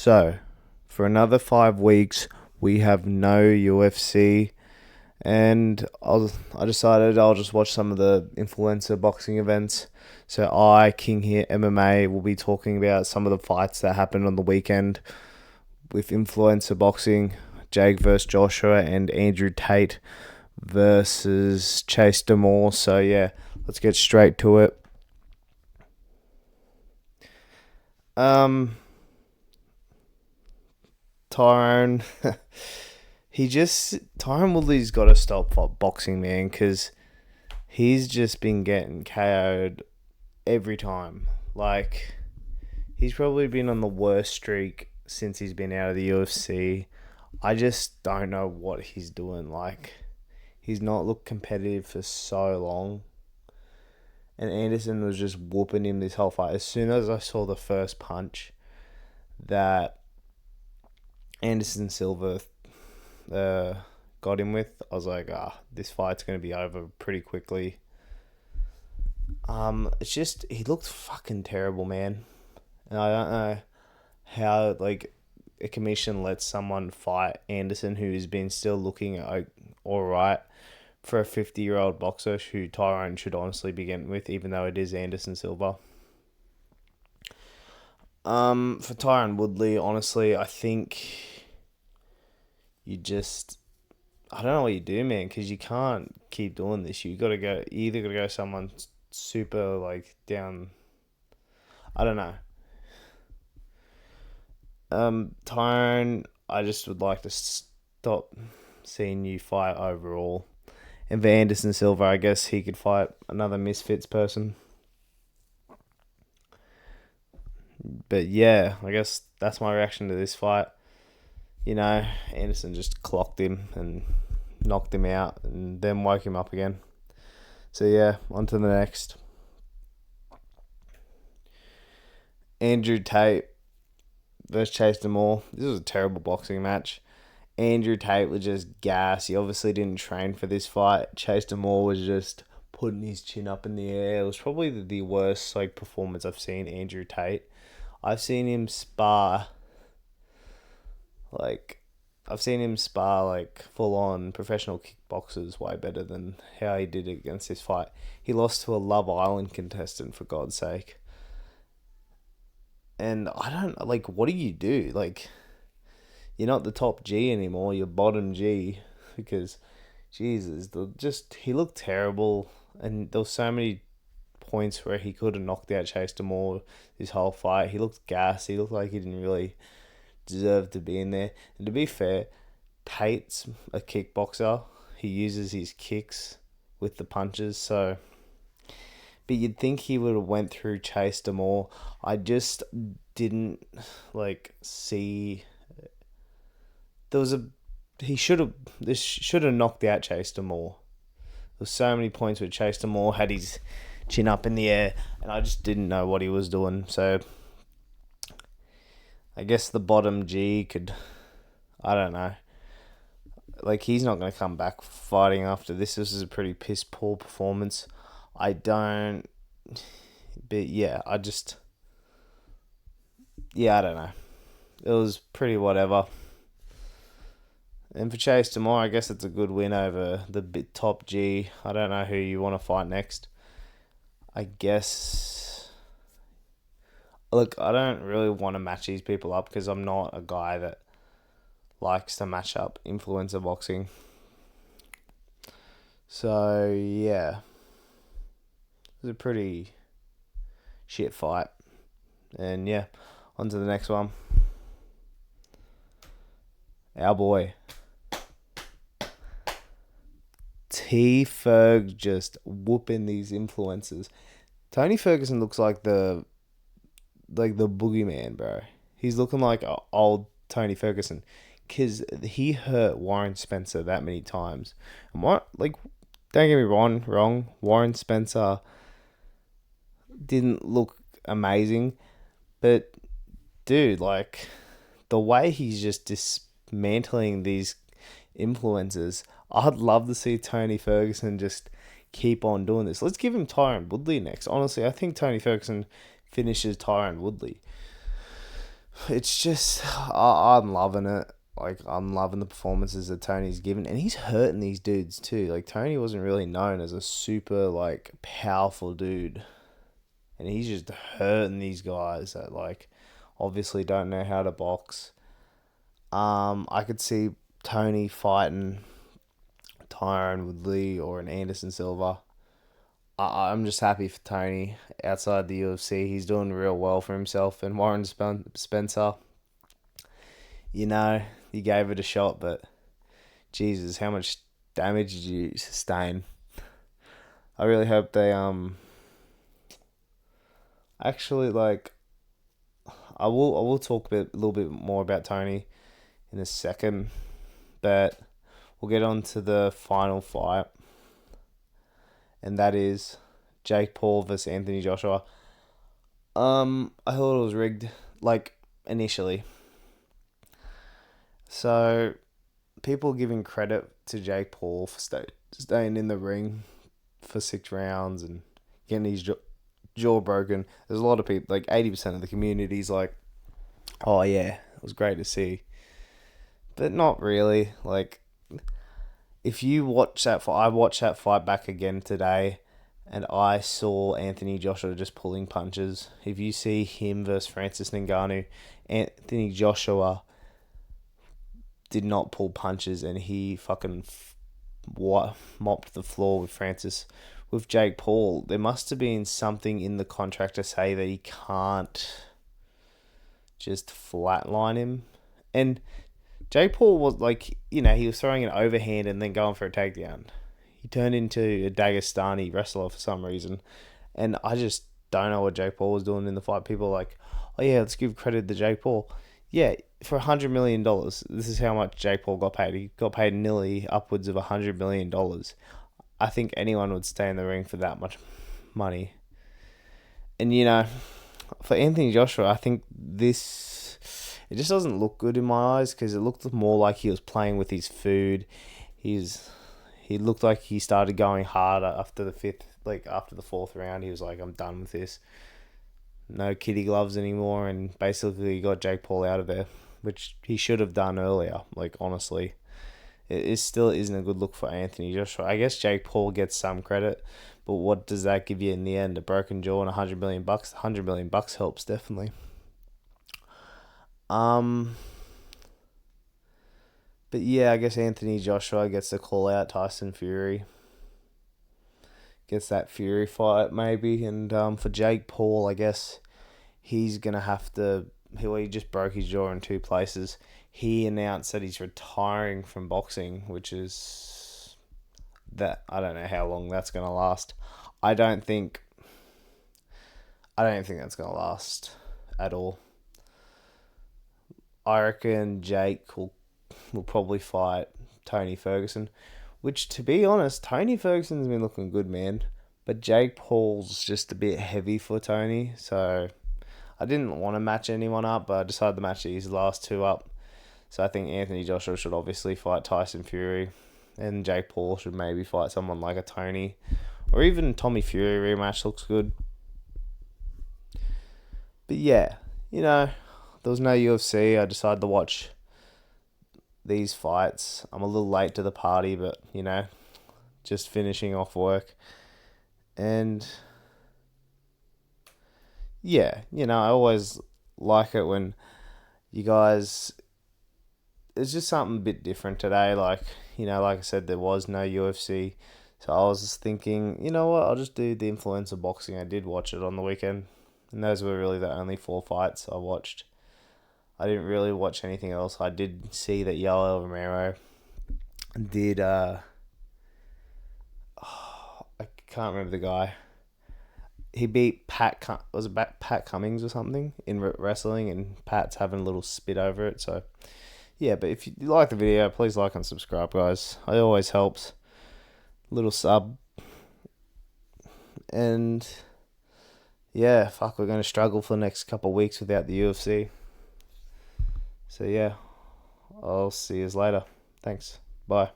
So, for another 5 weeks, we have no UFC, and I decided I'll just watch some of the influencer boxing events. So, King here, MMA, will be talking about some of the fights that happened on the weekend with influencer boxing, Jake versus Joshua, and Andrew Tate versus Chase Demore. So, yeah, let's get straight to it. Tyrone, Tyrone Woodley's got to stop boxing, man, because he's just been getting KO'd every time. Like, he's probably been on the worst streak since he's been out of the UFC. I just don't know what he's doing. Like, he's not looked competitive for so long. And Anderson was just whooping him this whole fight. As soon as I saw the first punch that Anderson Silva got him with, I was like, this fight's going to be over pretty quickly. It's just, he looked fucking terrible, man. And I don't know how, like, a commission lets someone fight Anderson, who's been still looking alright for a 50-year-old boxer who Tyrone should honestly be getting with, even though it is Anderson Silva. For Tyrone Woodley, honestly, I think I don't know what you do, man, because you can't keep doing this. You either got to go someone super, like, down. I don't know. Tyrone, I just would like to stop seeing you fight overall. And for Anderson Silva, I guess he could fight another Misfits person. But yeah, I guess that's my reaction to this fight. You know, Anderson just clocked him and knocked him out and then woke him up again. So yeah, on to the next. Andrew Tate versus Chase Demore. This was a terrible boxing match. Andrew Tate was just gas. He obviously didn't train for this fight. Chase Demore was just putting his chin up in the air. It was probably the worst performance I've seen Andrew Tate. I've seen him spar full on professional kickboxers way better than how he did against this fight. He lost to a Love Island contestant, for God's sake. And I don't, what do you do? You're not the top G anymore, you're bottom G, because, Jesus, he looked terrible, and there were so many points where he could have knocked out Chase Demore this whole fight. He looked gassed, he looked like he didn't really deserve to be in there. And to be fair, Tate's a kickboxer. He uses his kicks with the punches, so... But you'd think he would have went through Chase Demore. I just didn't, see... This should have knocked out Chase Demore. There were so many points where Chase Demore had his chin up in the air, and I just didn't know what he was doing. So, I guess the bottom G could... I don't know. He's not going to come back fighting after this. This is a pretty piss-poor performance. But yeah, I don't know. It was pretty whatever. And for Chase Demore, I guess it's a good win over the top G. I don't know who you want to fight next. I guess... Look, I don't really want to match these people up because I'm not a guy that likes to match up influencer boxing. So, yeah. It was a pretty shit fight. And, yeah, on to the next one. Our boy T Ferg just whooping these influencers. Tony Ferguson looks like the boogeyman, bro. He's looking like old Tony Ferguson, because he hurt Warren Spencer that many times. And don't get me wrong, Warren Spencer didn't look amazing, but dude, the way he's just dismantling these influencers, I'd love to see Tony Ferguson just keep on doing this. Let's give him Tyrone Woodley next. Honestly, I think Tony Ferguson finishes Tyrone Woodley. It's just I'm loving it. Like I'm loving the performances that Tony's given, and he's hurting these dudes too. Like Tony wasn't really known as a super like powerful dude, and he's just hurting these guys that like obviously don't know how to box. I could see Tony fighting Tyron Woodley or an Anderson Silva. I'm just happy for Tony outside the UFC. He's doing real well for himself. And Warren Spencer, you know, you gave it a shot, but Jesus, how much damage did you sustain? I really hope they actually like I will talk a little bit more about Tony in a second, but we'll get on to the final fight, and that is Jake Paul versus Anthony Joshua. I thought it was rigged, like initially. So people giving credit to Jake Paul for staying in the ring for 6 rounds and getting his jaw broken. There's a lot of people, like 80% of the community's like, oh yeah, it was great to see. But not really. Like, if you watch that fight, I watched that fight back again today, and I saw Anthony Joshua just pulling punches. If you see him versus Francis Ngannou, Anthony Joshua did not pull punches, and he fucking mopped the floor with Francis. With Jake Paul, there must have been something in the contract to say that he can't just flatline him. And Jake Paul was like, he was throwing an overhand and then going for a takedown. He turned into a Dagestani wrestler for some reason. And I just don't know what Jake Paul was doing in the fight. People are like, oh yeah, let's give credit to Jake Paul. Yeah, for $100 million, this is how much Jake Paul got paid. He got paid nearly upwards of $100 million. I think anyone would stay in the ring for that much money. And, for Anthony Joshua, I think it just doesn't look good in my eyes because it looked more like he was playing with his food. He looked like he started going harder after the fourth round. He was like, I'm done with this. No kitty gloves anymore, and basically got Jake Paul out of there, which he should have done earlier. Like, honestly, it still isn't a good look for Anthony Joshua. I guess Jake Paul gets some credit, but what does that give you in the end? A broken jaw and $100 million. $100 million helps definitely. But yeah, I guess Anthony Joshua gets to call out Tyson Fury. Gets that Fury fight maybe, and for Jake Paul, I guess he's gonna have to. He just broke his jaw in 2 places. He announced that he's retiring from boxing, which is that I don't know how long that's gonna last. I don't think that's gonna last at all. I reckon Jake will probably fight Tony Ferguson, which, to be honest, Tony Ferguson's been looking good, man. But Jake Paul's just a bit heavy for Tony, so I didn't want to match anyone up, but I decided to match these last 2 up. So I think Anthony Joshua should obviously fight Tyson Fury, and Jake Paul should maybe fight someone like a Tony, or even Tommy Fury rematch looks good. But yeah, there was no UFC. I decided to watch these fights. I'm a little late to the party, but just finishing off work. And yeah, I always like it when you guys, it's just something a bit different today. Like, like I said, there was no UFC. So I was just thinking, you know what, I'll just do the influencer boxing. I did watch it on the weekend. And those were really the only 4 fights I watched. I didn't really watch anything else. I did see that Yoel Romero did, I can't remember the guy. He beat Pat Cummings or something in wrestling, and Pat's having a little spit over it. So, yeah, but if you like the video, please like and subscribe, guys. It always helps. Little sub. And, yeah, we're going to struggle for the next couple of weeks without the UFC. So, yeah, I'll see you later. Thanks. Bye.